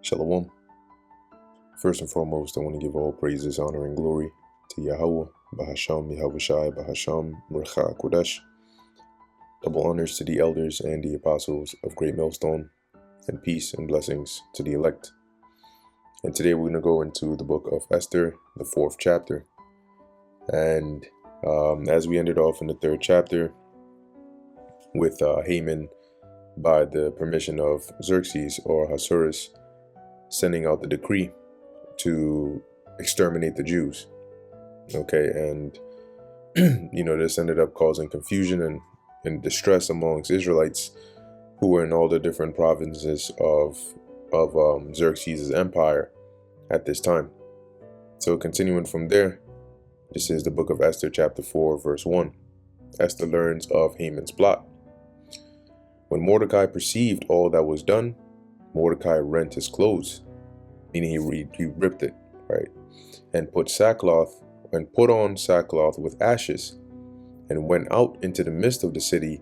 Shalom. First and foremost, I want to give all praises, honor, and glory to Yahweh, Bahasham, Yahushai, Bahasham, Mercha, Kodesh. Double honors to the elders and the apostles of Great Millstone, and peace and blessings to the elect. And today we're going to go into the book of Esther, the 4th chapter. And as we ended off in the 3rd chapter with Haman, by the permission of Xerxes or Ahasuerus, sending out the decree to exterminate the Jews. Okay, and this ended up causing confusion and distress amongst Israelites who were in all the different provinces of Xerxes' empire at this time. So continuing from there, this is the book of Esther, chapter 4, verse 1. Esther learns of Haman's plot. When Mordecai perceived all that was done, Mordecai rent his clothes, meaning he ripped it, right, and put on sackcloth with ashes, and went out into the midst of the city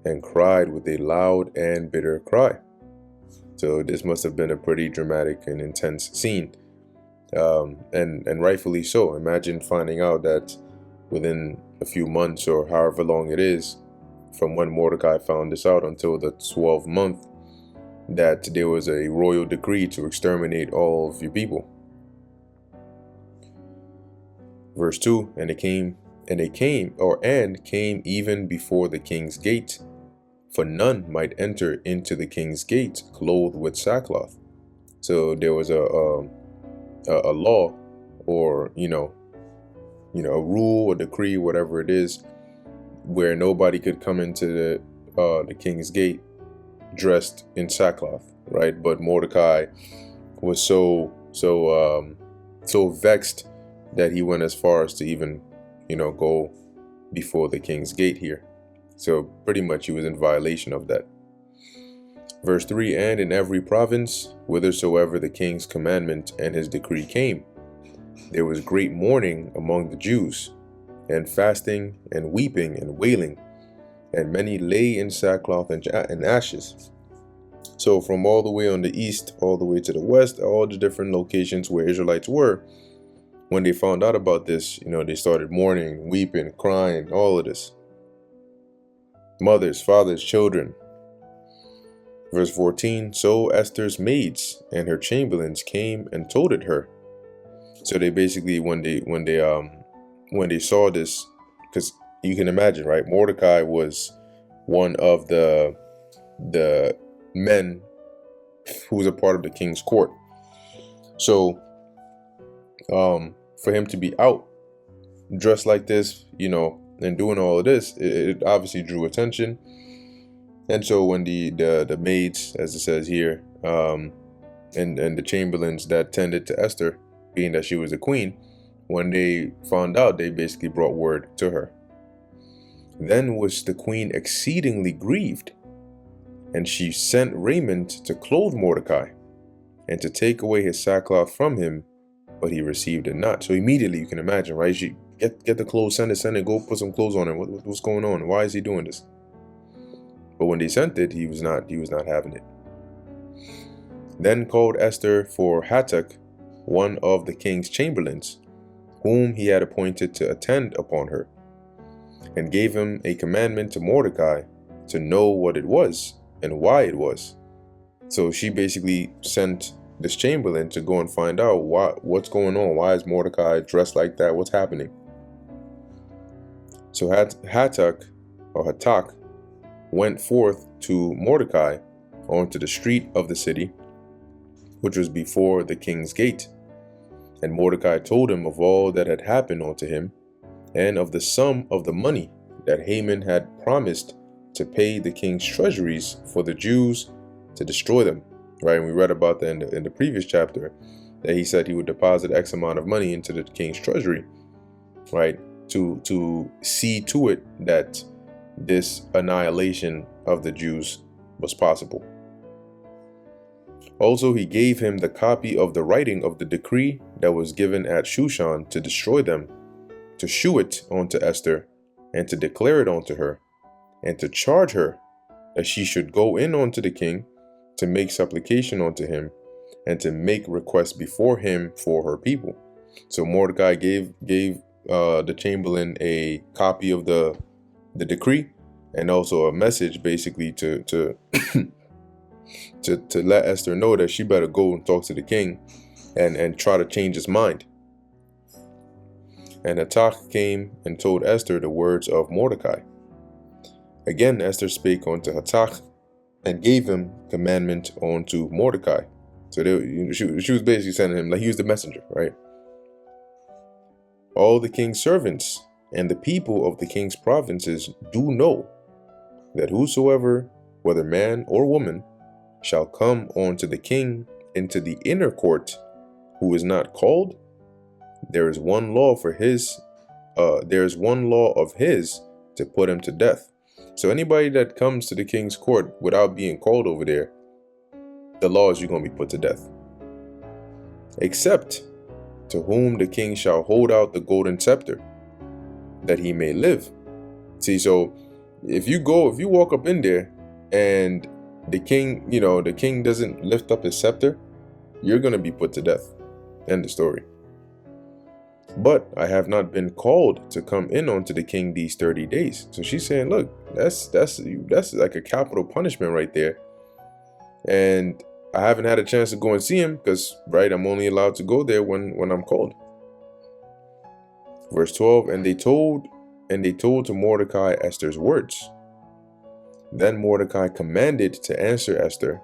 and cried with a loud and bitter cry. So this must have been a pretty dramatic and intense scene, and rightfully so. Imagine finding out that within a few months or however long it is from when Mordecai found this out until the 12th month, that there was a royal decree to exterminate all of your people. Verse 2, and came even before the king's gate, for none might enter into the king's gate clothed with sackcloth. So there was a law, or a rule or decree, whatever it is, where nobody could come into the king's gate dressed in sackcloth, right? But Mordecai was so vexed that he went as far as to even go before the king's gate here. So pretty much he was in violation of that. Verse 3, and in every province whithersoever the king's commandment and his decree came, there was great mourning among the Jews, and fasting and weeping and wailing, and many lay in sackcloth and ashes. So from all the way on the east, all the way to the west, all the different locations where Israelites were, when they found out about this, they started mourning, weeping, crying, all of this. Mothers, fathers, children. Verse 14, so Esther's maids and her chamberlains came and told it her. So they basically, when they saw this, because you can imagine, right? Mordecai was one of the men who was a part of the king's court. So for him to be out dressed like this, and doing all of this, it obviously drew attention. And so when the maids, as it says here, and the chamberlains that tended to Esther, being that she was the queen, when they found out, they basically brought word to her. Then was the queen exceedingly grieved, and she sent raiment to clothe Mordecai, and to take away his sackcloth from him, but he received it not. So immediately, you can imagine, right? She get the clothes, send it, go put some clothes on him. What's going on? Why is he doing this? But when they sent it, he was not having it. Then called Esther for Hatach, one of the king's chamberlains, whom he had appointed to attend upon her, and gave him a commandment to Mordecai to know what it was and why it was. So she basically sent this chamberlain to go and find out what's going on. Why is Mordecai dressed like that? What's happening? So Hatach went forth to Mordecai onto the street of the city, which was before the king's gate. And Mordecai told him of all that had happened unto him, and of the sum of the money that Haman had promised to pay the king's treasuries for the Jews to destroy them. Right, and we read about that in the previous chapter, that he said he would deposit X amount of money into the king's treasury, right, to see to it that this annihilation of the Jews was possible. Also, he gave him the copy of the writing of the decree that was given at Shushan to destroy them, to shew it unto Esther, and to declare it unto her, and to charge her that she should go in unto the king to make supplication unto him, and to make requests before him for her people. So Mordecai gave the chamberlain a copy of the decree, and also a message basically to to let Esther know that she better go and talk to the king and try to change his mind. And Hathach came and told Esther the words of Mordecai. Again Esther spake unto Hathach, and gave him commandment unto Mordecai. So she was basically sending him, like he was the messenger, right? All the king's servants and the people of the king's provinces do know that whosoever, whether man or woman, shall come unto the king into the inner court, who is not called, there is one law of his to put him to death. So anybody that comes to the king's court without being called over there, the law is you're going to be put to death. Except to whom the king shall hold out the golden scepter, that he may live. See, so if you walk up in there and the king, the king doesn't lift up his scepter, you're going to be put to death. End of story. But I have not been called to come in unto the king these 30 days. So she's saying, look, that's like a capital punishment right there. And I haven't had a chance to go and see him because, right, I'm only allowed to go there when I'm called. Verse 12, and they told to Mordecai Esther's words. Then Mordecai commanded to answer Esther,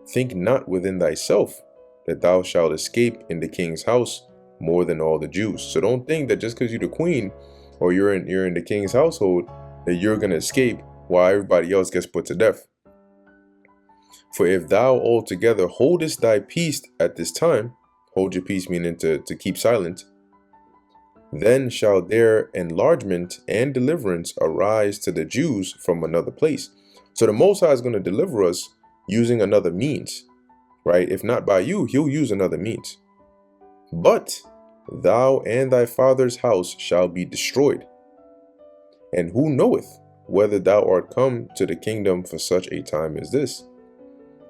think not within thyself that thou shalt escape in the king's house more than all the Jews. So don't think that just because you're the queen or you're in the king's household that you're going to escape while everybody else gets put to death. For if thou altogether holdest thy peace at this time, hold your peace meaning to keep silent, then shall their enlargement and deliverance arise to the Jews from another place. So the Most High is going to deliver us using another means, right? If not by you, he'll use another means. But thou and thy father's house shall be destroyed. And who knoweth whether thou art come to the kingdom for such a time as this?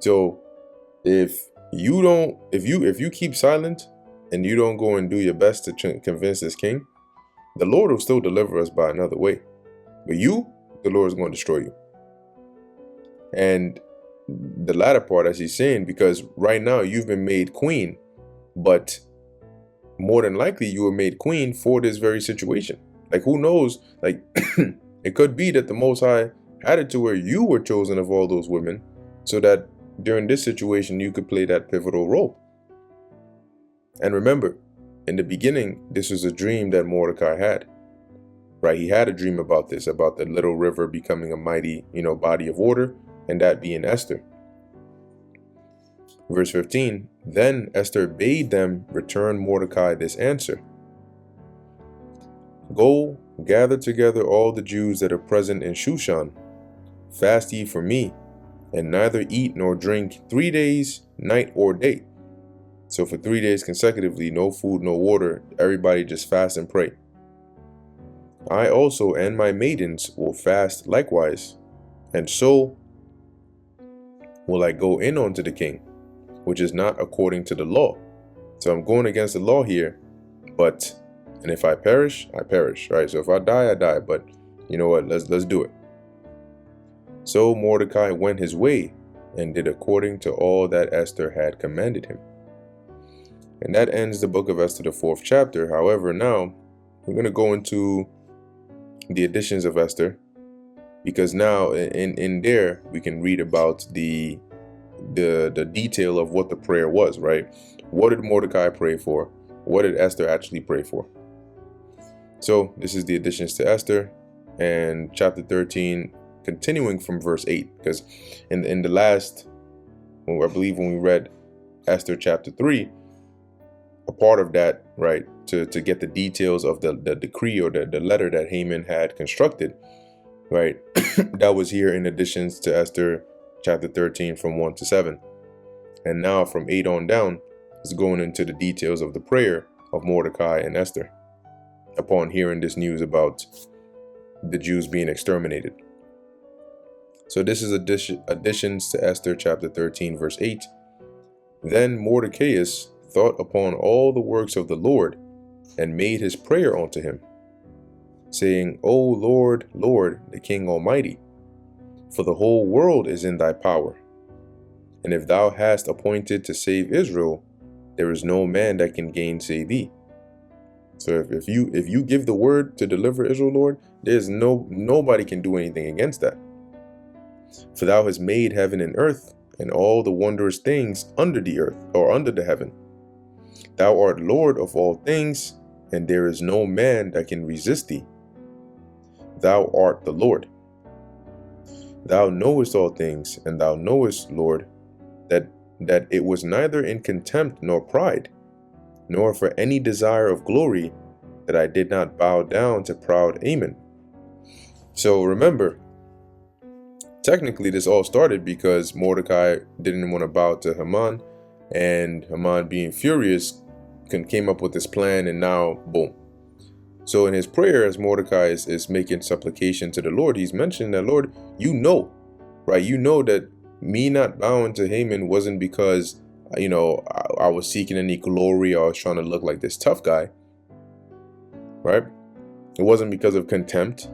So if you keep silent and you don't go and do your best to convince this king, the Lord will still deliver us by another way. But the Lord is going to destroy you. And the latter part, as he's saying, because right now you've been made queen, but more than likely you were made queen for this very situation. Like, who knows? Like, it could be that the Most High had it to where you were chosen of all those women so that during this situation you could play that pivotal role. And remember, in the beginning, this was a dream that Mordecai had, right? He had a dream about this, about the little river becoming a mighty, body of water, and that being Esther. Verse 15, then Esther bade them return Mordecai this answer. Go, gather together all the Jews that are present in Shushan. Fast ye for me, and neither eat nor drink 3 days, night or day. So for 3 days consecutively, no food, no water, everybody just fast and pray. I also and my maidens will fast likewise, and so will I go in unto the king, which is not according to the law. So I'm going against the law here, and if I perish, I perish, right? So if I die, I die, but you know what, let's do it. So Mordecai went his way and did according to all that Esther had commanded him. And that ends the book of Esther, the 4th chapter. However, now we're going to go into the additions of Esther, because now in there we can read about the detail of what the prayer was, right? What did Mordecai pray for? What did Esther actually pray for? So this is the additions to Esther, and chapter 13, continuing from verse 8, because in the last, I believe when we read Esther chapter 3, a part of that, right, to get the details of the decree or the letter that Haman had constructed, right, that was here in additions to Esther chapter 13 from 1 to 7. And now from 8 on down is going into the details of the prayer of Mordecai and Esther upon hearing this news about the Jews being exterminated. So this is additions to Esther chapter 13 verse 8. Then Mordecai thought upon all the works of the Lord, and made his prayer unto him, saying, O Lord, Lord, the King Almighty, for the whole world is in thy power. And if thou hast appointed to save Israel, there is no man that can gainsay thee. So if you give the word to deliver Israel, Lord, there's nobody can do anything against that. For thou hast made heaven and earth, and all the wondrous things under the earth, or under the heaven. Thou art Lord of all things, and there is no man that can resist thee. Thou art the Lord. Thou knowest all things, and thou knowest, Lord, that it was neither in contempt nor pride, nor for any desire of glory, that I did not bow down to proud Ammon. So remember, technically this all started because Mordecai didn't want to bow to Haman, and Haman, being furious, came up with this plan, and now boom. So in his prayer, as Mordecai is making supplication to the Lord, he's mentioning that, Lord, you know, right? You know that me not bowing to Haman wasn't because, I was seeking any glory, or I was trying to look like this tough guy, right? It wasn't because of contempt.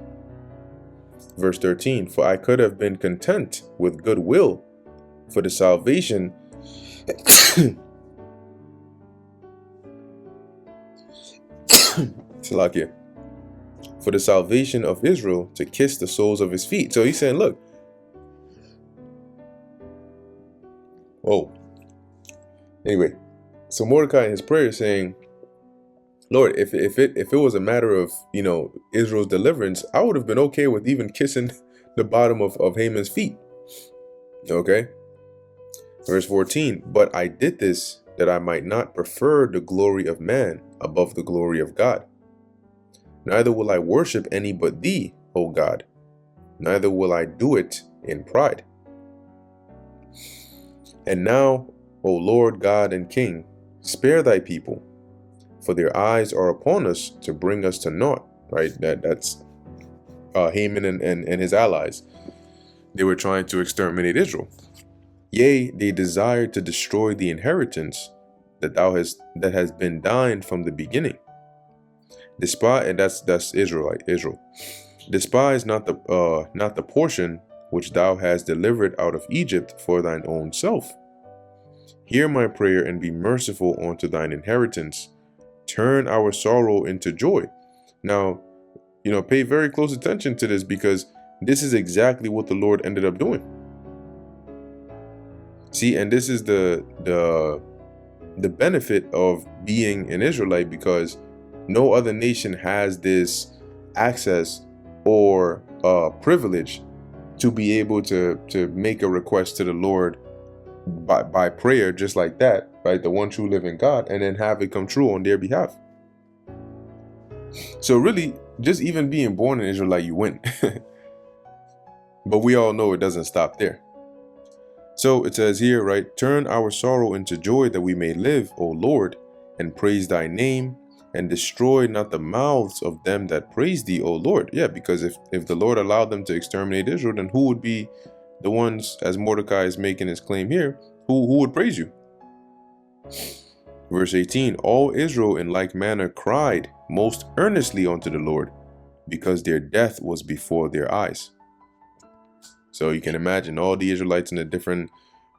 Verse 13, for I could have been content with goodwill for the salvation Salakia, for the salvation of Israel, to kiss the soles of his feet. So he's saying, look, anyway, so Mordecai in his prayer is saying, Lord, if it was a matter of, Israel's deliverance, I would have been okay with even kissing the bottom of Haman's feet. Okay. Verse 14, but I did this that I might not prefer the glory of man above the glory of God. Neither will I worship any but thee, O God, neither will I do it in pride. And now, O Lord God and King, spare thy people, for their eyes are upon us to bring us to naught. Right? That's Haman and his allies. They were trying to exterminate Israel. Yea, they desired to destroy the inheritance that has been thine from the beginning. Despise, and that's Israel. Despise not the portion which thou hast delivered out of Egypt for thine own self. Hear my prayer and be merciful unto thine inheritance. Turn our sorrow into joy. Now, pay very close attention to this, because this is exactly what the Lord ended up doing. See, and this is the benefit of being an Israelite, because no other nation has this access or privilege to be able to make a request to the Lord by prayer, just like that, right? The one true living God, and then have it come true on their behalf. So really, just even being born an Israelite, you win. But we all know it doesn't stop there. So it says here, right? Turn our sorrow into joy, that we may live, O Lord, and praise thy name, and destroy not the mouths of them that praise thee, O Lord. Yeah, because if the Lord allowed them to exterminate Israel, then who would be the ones, as Mordecai is making his claim here, who would praise you? Verse 18, all Israel in like manner cried most earnestly unto the Lord, because their death was before their eyes. So you can imagine all the Israelites in the different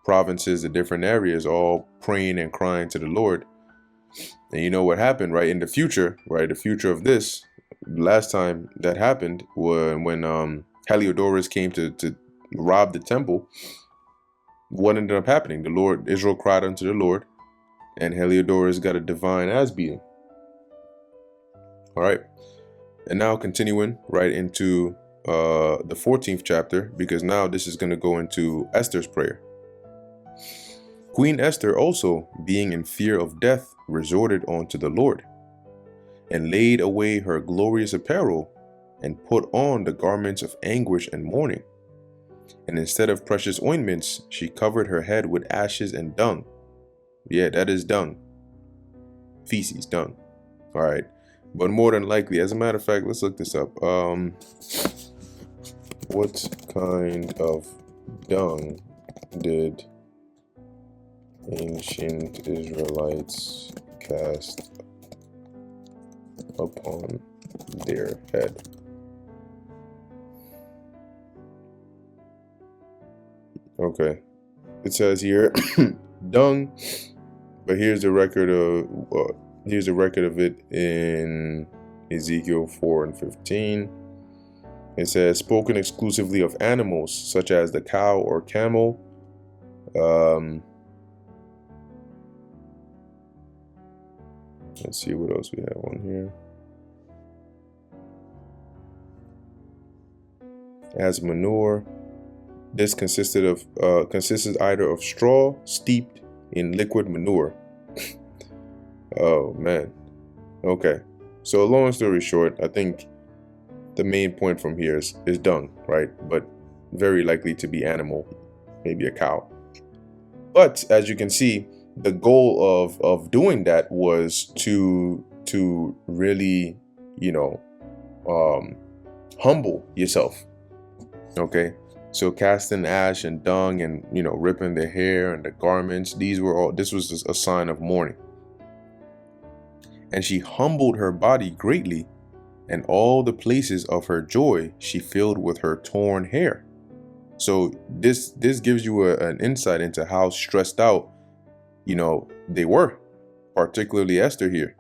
provinces, the different areas, all praying and crying to the Lord. And you know what happened, right? In the future, right? The future of this, last time that happened when Heliodorus came to rob the temple. What ended up happening? Israel cried unto the Lord, and Heliodorus got a divine ass beating. All right. And now continuing right into the 14th chapter, because now this is going to go into Esther's prayer. Queen Esther also, being in fear of death, resorted unto the Lord, and laid away her glorious apparel, and put on the garments of anguish and mourning. And instead of precious ointments, she covered her head with ashes and dung. Yeah, that is dung. Feces, dung. All right. But more than likely, as a matter of fact, let's look this up. What kind of dung did ancient Israelites cast upon their head. Okay, it says here dung, but here's the record of it in Ezekiel 4:15. It says, spoken exclusively of animals such as the cow or camel. Let's see what else we have on here. As manure, this consisted either of straw steeped in liquid manure. Oh man. Okay. So long story short, I think the main point from here is dung, right? But very likely to be animal, maybe a cow. But as you can see, the goal of doing that was to really, humble yourself. Okay, so casting ash and dung and ripping the hair and the garments, this was a sign of mourning. And she humbled her body greatly, and all the places of her joy she filled with her torn hair. So this gives you an insight into how stressed out they were, particularly Esther here.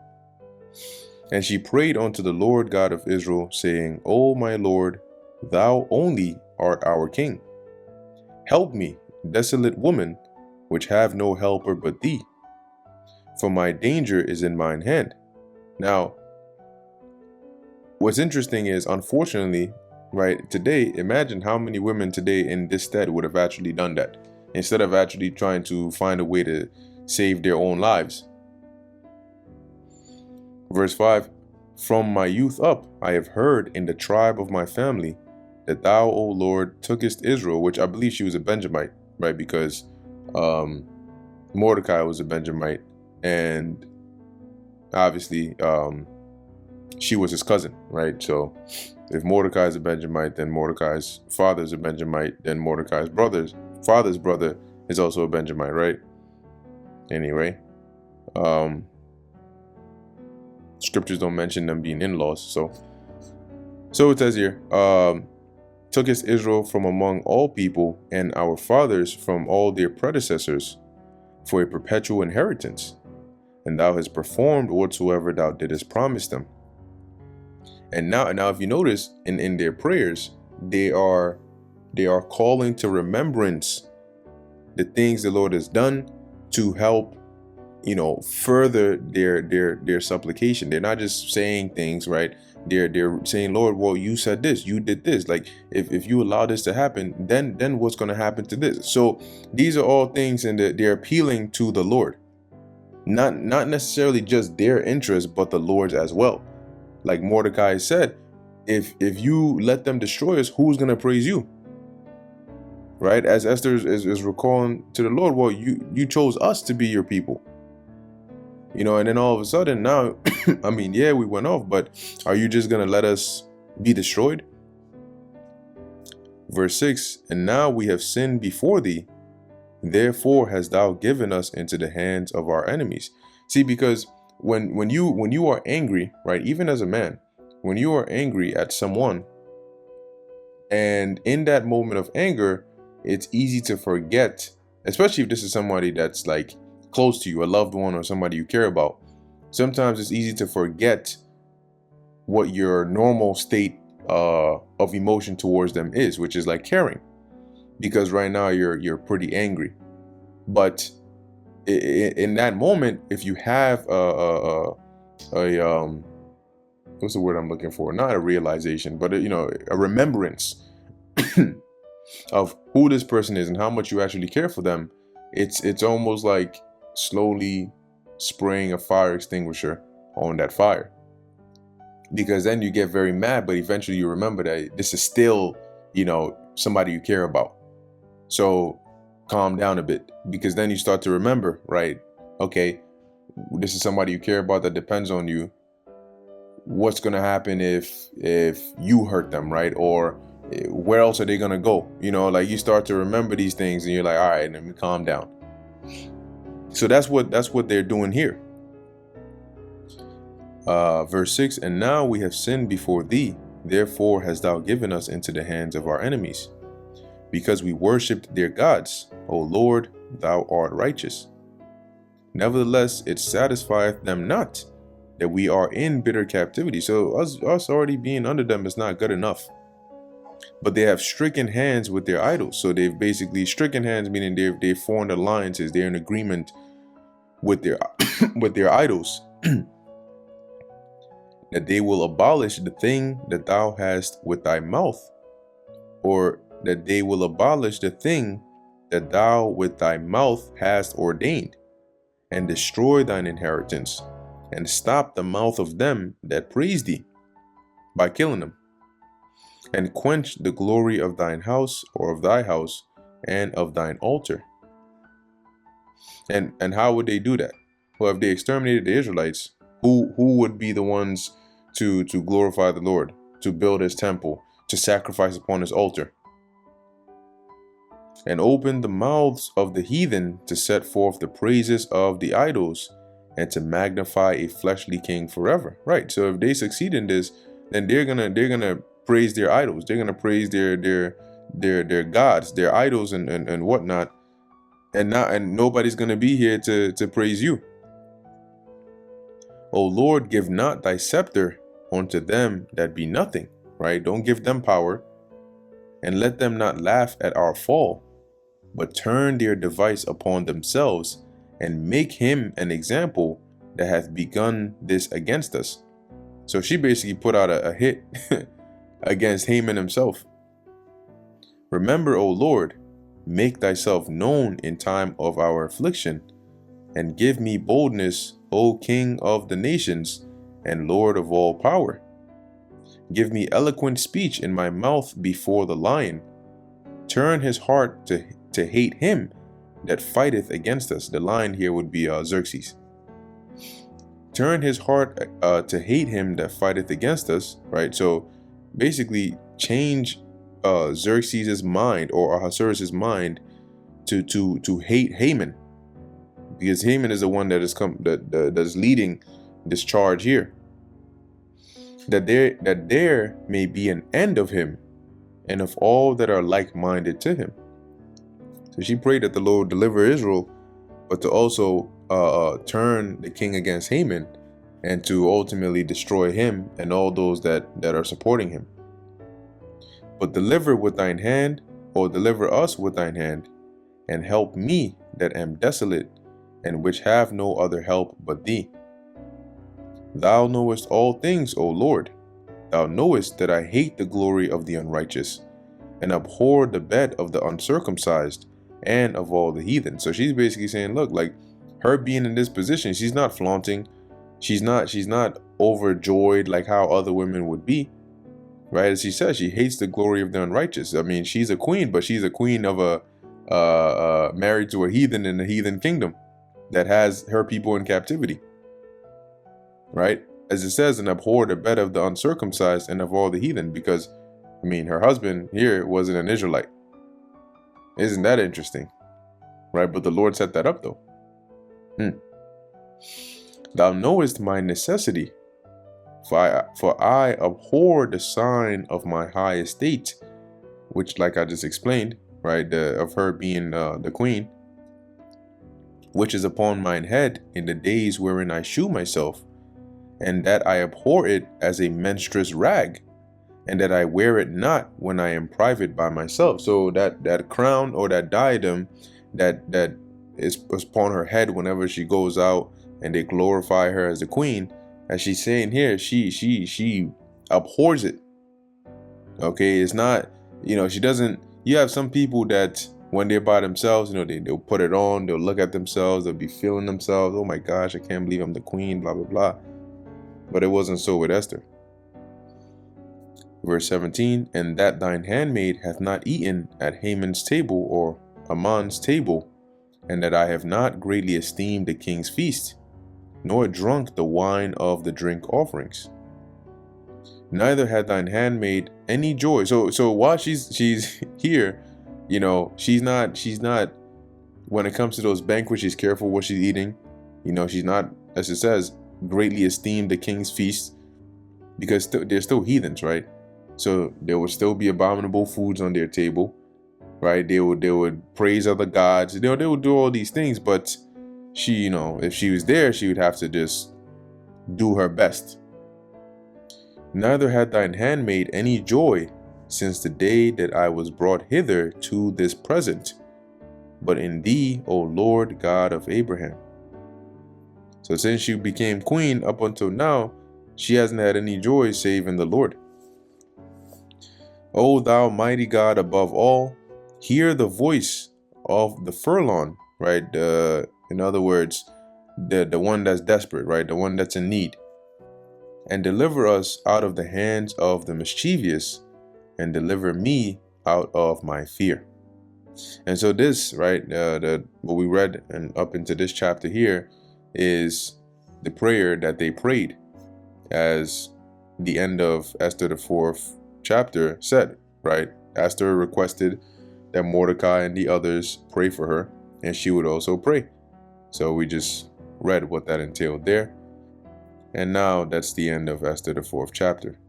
And she prayed unto the Lord God of Israel, saying, O my Lord, thou only art our king. Help me, desolate woman, which have no helper but thee, for my danger is in mine hand. Now, what's interesting is, unfortunately, right, today, imagine how many women today in this stead would have actually done that, instead of actually trying to find a way to save their own lives. Verse 5, from my youth up I have heard in the tribe of my family that thou, O Lord, tookest Israel, which I believe she was a Benjamite, right? Because Mordecai was a Benjamite, and obviously she was his cousin, right? So if Mordecai is a Benjamite, then Mordecai's father is a Benjamite, then Mordecai's father's brother is also a Benjamite, right? Anyway, scriptures don't mention them being in-laws. So it says here, tookest Israel from among all people, and our fathers from all their predecessors, for a perpetual inheritance. And thou hast performed whatsoever thou didst promise them. And now if you notice in their prayers, they are calling to remembrance the things the Lord has done to help further their supplication. They're not just saying things, right? They're saying, Lord, well, you said this, you did this. Like if you allow this to happen, then what's going to happen to this? So these are all things, and they're appealing to the Lord, not necessarily just their interests, but the Lord's as well. Like Mordecai said, if you let them destroy us, who's going to praise you? Right? As Esther is recalling to the Lord, well, you chose us to be your people. And then all of a sudden now, I mean, yeah, we went off, but are you just going to let us be destroyed? Verse 6, and now we have sinned before thee, therefore hast thou given us into the hands of our enemies. See, because when you are angry, right, even as a man, when you are angry at someone, and in that moment of anger, it's easy to forget, especially if this is somebody that's like close to you, a loved one or somebody you care about. Sometimes it's easy to forget what your normal state of emotion towards them is, which is like caring, because right now you're pretty angry. But in that moment, if you have what's the word I'm looking for? Not a realization, but a remembrance of who this person is and how much you actually care for them. It's almost like slowly spraying a fire extinguisher on that fire, because then you get very mad, but eventually you remember that this is still somebody you care about. So calm down a bit, because then you start to remember, right? Okay, this is somebody you care about that depends on you. What's going to happen if you hurt them, right? Or where else are they going to go? Like you start to remember these things, and you're like, all right, let me calm down. So that's what they're doing here. Verse 6, and now we have sinned before thee, therefore hast thou given us into the hands of our enemies, because we worshipped their gods. O Lord, thou art righteous. Nevertheless, it satisfieth them not that we are in bitter captivity. So us already being under them is not good enough. But they have stricken hands with their idols. So they've basically stricken hands, meaning they've formed alliances. They're in agreement with their with their idols. That they will abolish the thing that thou hast with thy mouth, or that they will abolish the thing that thou with thy mouth hast ordained, and destroy thine inheritance, and stop the mouth of them that praise thee, by killing them, and quench the glory of thine house, or of thy house, and of thine altar. And how would they do that? Well, if they exterminated the Israelites, who would be the ones to glorify the Lord, to build his temple, to sacrifice upon his altar? And open the mouths of the heathen to set forth the praises of the idols, and to magnify a fleshly king forever. Right. So if they succeed in this, then they're gonna praise their idols. They're gonna praise their gods, their idols, and whatnot. And nobody's gonna be here to praise you. O Lord, give not thy scepter unto them that be nothing. Right. Don't give them power, and let them not laugh at our fall, but turn their device upon themselves, and make him an example that hath begun this against us. So she basically put out a hit against Haman himself. Remember, O Lord, make thyself known in time of our affliction, and give me boldness, O King of the nations, and Lord of all power. Give me eloquent speech in my mouth before the lion. Turn his heart to hate him that fighteth against us. The lion here would be Xerxes. Turn his heart to hate him that fighteth against us. Right. So basically, change Xerxes' mind, or Ahasuerus' mind, to hate Haman, because Haman is the one that is leading this charge here. That there may be an end of him, and of all that are like-minded to him. So she prayed that the Lord deliver Israel, but to also turn the king against Haman, and to ultimately destroy him and all those that are supporting him. But deliver with thine hand, or deliver us with thine hand, and help me that am desolate, and which have no other help but thee. Thou knowest all things, O Lord. Thou knowest that I hate the glory of the unrighteous, and abhor the bed of the uncircumcised, and of all the heathen. So she's basically saying, look, like, her being in this position, she's not flaunting, she's not overjoyed like how other women would be, right? As she says, she hates the glory of the unrighteous. I mean, she's a queen, but she's a queen of married to a heathen in a heathen kingdom that has her people in captivity, right? As it says, and abhor the bed of the uncircumcised and of all the heathen, because, I mean, her husband here wasn't an Israelite. Isn't that interesting? Right? But the Lord set that up, though. Thou knowest my necessity, for I abhor the sign of my high estate, which, like I just explained, right, of her being the queen, which is upon mine head in the days wherein I shew myself, and that I abhor it as a menstruous rag, and that I wear it not when I am private by myself. So that crown, or that diadem that is upon her head whenever she goes out and they glorify her as the queen, as she's saying here, she abhors it. Okay, it's not, she doesn't. You have some people that when they're by themselves, they'll put it on, they'll look at themselves, they'll be feeling themselves. Oh my gosh, I can't believe I'm the queen, blah blah blah. But it wasn't so with Esther. Verse 17, and that thine handmaid hath not eaten at Haman's table, or Amon's table, and that I have not greatly esteemed the king's feast, nor drunk the wine of the drink offerings. Neither had thine handmaid any joy. So while she's here, she's not when it comes to those banquets, she's careful what she's eating. You know, she's not, as it says, greatly esteemed the king's feast, because they're still heathens, right? So there would still be abominable foods on their table, right? They would praise other gods. They would do all these things, but she, you know, if she was there, she would have to just do her best. Neither had thine handmaid any joy since the day that I was brought hither to this present, but in thee, O Lord God of Abraham. So since she became queen up until now, she hasn't had any joy save in the Lord. O thou mighty God above all, hear the voice of the forlorn, right? In other words, the one that's desperate, right? The one that's in need. And deliver us out of the hands of the mischievous, and deliver me out of my fear. And so this, right, what we read and up into this chapter here is the prayer that they prayed, as the end of Esther the 4th chapter said, right? Esther requested that Mordecai and the others pray for her, and she would also pray. So we just read what that entailed there. And now that's the end of Esther the 4th chapter.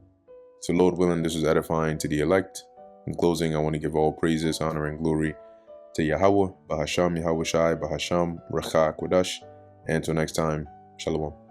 So Lord willing, this was edifying to the elect. In closing, I want to give all praises, honor, and glory to Yahweh, Bahasham, Yahweh Shai, Bahasham, Recha, Kodash. And until next time, Shalom.